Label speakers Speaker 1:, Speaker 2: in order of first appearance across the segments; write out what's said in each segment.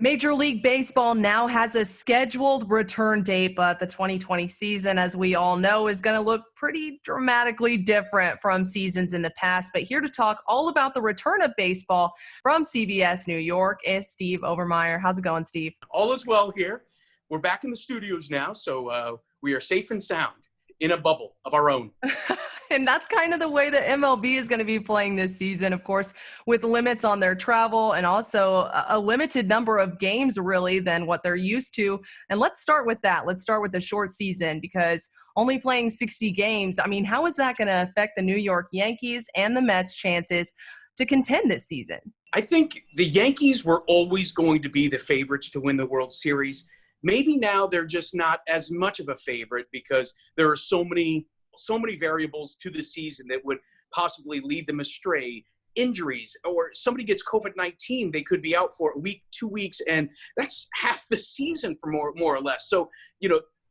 Speaker 1: Major League Baseball now has a scheduled return date, but the 2020 season, as we all know, is going to look pretty dramatically different from seasons in the past. But here to talk all about the return of baseball from CBS New York is Steve Overmyer. How's it going, Steve?
Speaker 2: All is well here. We're back in the studios now, so we are safe and sound in a bubble of our own.
Speaker 1: And that's kind of the way that MLB is going to be playing this season, of course, with limits on their travel and also a limited number of games, really, than what they're used to. And let's start with that. Let's start with the short season, because only playing 60 games, I mean, how is that going to affect the New York Yankees and the Mets' chances to contend this season?
Speaker 2: I think the Yankees were always going to be the favorites to win the World Series. Maybe now they're just not as much of a favorite because there are so many variables to the season that would possibly lead them astray. Injuries, or somebody gets COVID-19, they could be out for a week, 2 weeks, and that's half the season for more or less. So,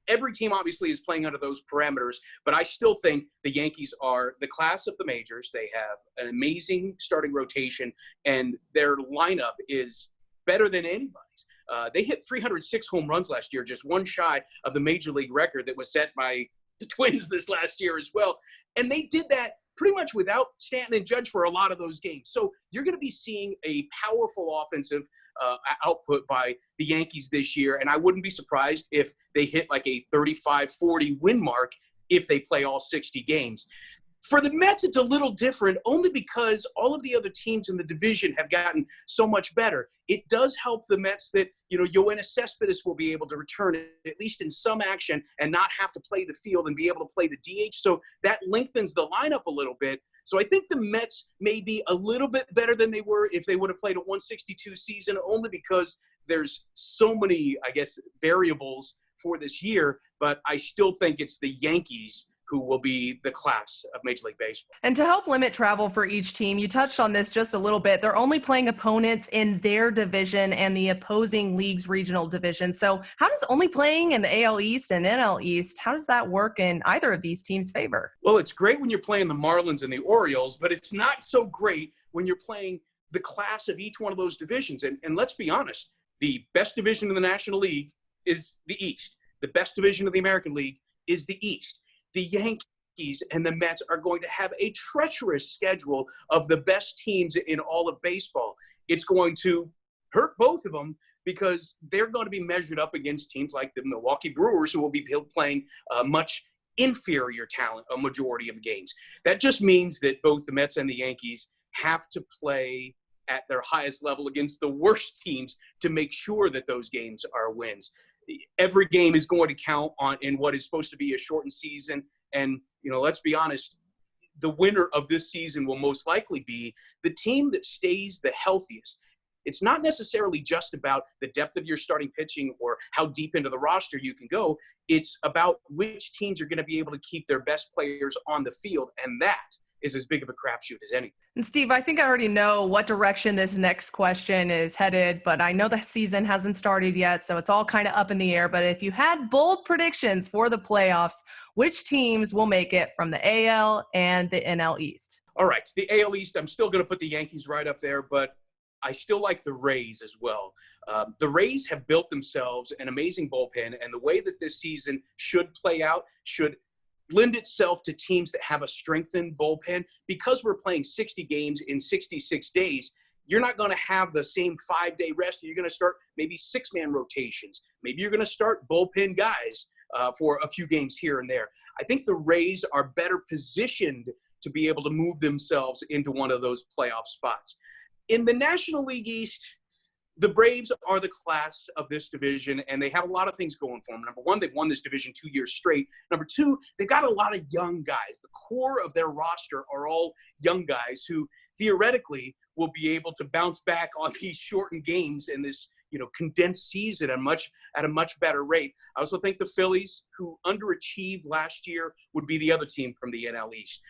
Speaker 2: every team obviously is playing under those parameters, but I still think the Yankees are the class of the majors. They have an amazing starting rotation, and their lineup is better than anybody's. They hit 306 home runs last year, just one shy of the major league record that was set by the Twins this last year as well. And they did that pretty much without Stanton and Judge for a lot of those games. So you're going to be seeing a powerful offensive output by the Yankees this year. And I wouldn't be surprised if they hit like a 35-40 win mark if they play all 60 games. For the Mets, it's a little different only because all of the other teams in the division have gotten so much better. It does help the Mets that, Yoenis Cespedes will be able to return at least in some action and not have to play the field and be able to play the DH. So that lengthens the lineup a little bit. So I think the Mets may be a little bit better than they were if they would have played a 162 season, only because there's so many, variables for this year. But I still think it's the Yankees who will be the class of Major League Baseball.
Speaker 1: And to help limit travel for each team, you touched on this just a little bit. They're only playing opponents in their division and the opposing league's regional division. So how does only playing in the AL East and NL East, how does that work in either of these teams' favor?
Speaker 2: Well, it's great when you're playing the Marlins and the Orioles, but it's not so great when you're playing the class of each one of those divisions. And let's be honest, the best division in the National League is the East. The best division of the American League is the East. The Yankees and the Mets are going to have a treacherous schedule of the best teams in all of baseball. It's going to hurt both of them because they're going to be measured up against teams like the Milwaukee Brewers, who will be playing much inferior talent a majority of the games. That just means that both the Mets and the Yankees have to play at their highest level against the worst teams to make sure that those games are wins. Every game is going to count in what is supposed to be a shortened season. And, let's be honest, the winner of this season will most likely be the team that stays the healthiest. It's not necessarily just about the depth of your starting pitching or how deep into the roster you can go. It's about which teams are going to be able to keep their best players on the field. And that is as big of a crapshoot as anything.
Speaker 1: And Steve, I think I already know what direction this next question is headed, but I know the season hasn't started yet, so it's all kind of up in the air. But if you had bold predictions for the playoffs, which teams will make it from the AL and the NL East?
Speaker 2: All right, the AL East, I'm still going to put the Yankees right up there, but I still like the Rays as well. The Rays have built themselves an amazing bullpen, and the way that this season should play out should lend itself to teams that have a strengthened bullpen. Because we're playing 60 games in 66 days, you're not going to have the same 5-day rest. You're going to start maybe 6-man rotations. Maybe you're going to start bullpen guys for a few games here and there. I think the Rays are better positioned to be able to move themselves into one of those playoff spots. In the National League East, the Braves are the class of this division, and they have a lot of things going for them. Number one, they've won this division 2 years straight. Number two, they've got a lot of young guys. The core of their roster are all young guys who theoretically will be able to bounce back on these shortened games in this, condensed season at a much better rate. I also think the Phillies, who underachieved last year, would be the other team from the NL East.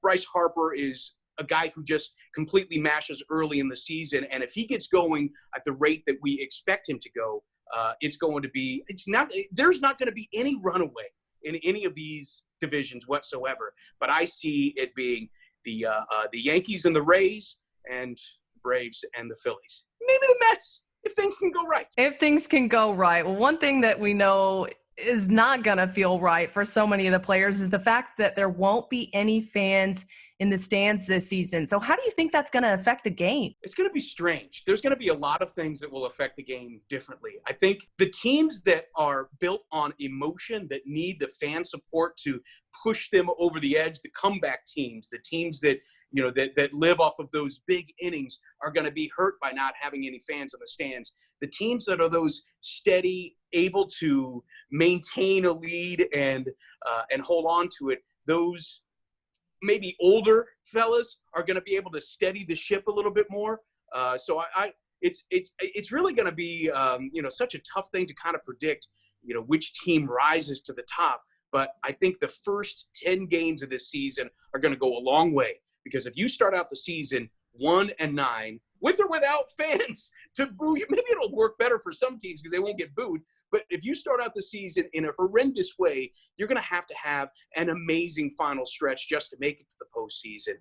Speaker 2: Bryce Harper is a guy who just completely mashes early in the season. And if he gets going at the rate that we expect him to go, there's not going to be any runaway in any of these divisions whatsoever. But I see it being the Yankees and the Rays and Braves and the Phillies. Maybe the Mets. if things can go right.
Speaker 1: If things can go right. Well, one thing that we know is not going to feel right for so many of the players is the fact that there won't be any fans in the stands this season. So how do you think that's going to affect the game?
Speaker 2: It's going to be strange. There's going to be a lot of things that will affect the game differently. I think the teams that are built on emotion, that need the fan support to push them over the edge, the comeback teams, the teams that that live off of those big innings are going to be hurt by not having any fans in the stands. The teams that are those steady, able to maintain a lead and hold on to it, those maybe older fellas are going to be able to steady the ship a little bit more. So it's really going to be such a tough thing to kind of predict which team rises to the top. But I think the first 10 games of this season are going to go a long way, because if you start out the season 1-9 with or without fans to boo you, maybe it'll work better for some teams because they won't get booed. But if you start out the season in a horrendous way, you're going to have an amazing final stretch just to make it to the postseason.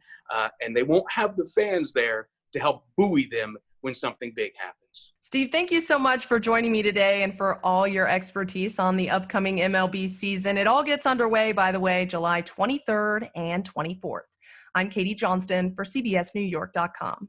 Speaker 2: And they won't have the fans there to help buoy them when something big happens.
Speaker 1: Steve, thank you so much for joining me today and for all your expertise on the upcoming MLB season. It all gets underway, by the way, July 23rd and 24th. I'm Katie Johnston for CBSNewYork.com.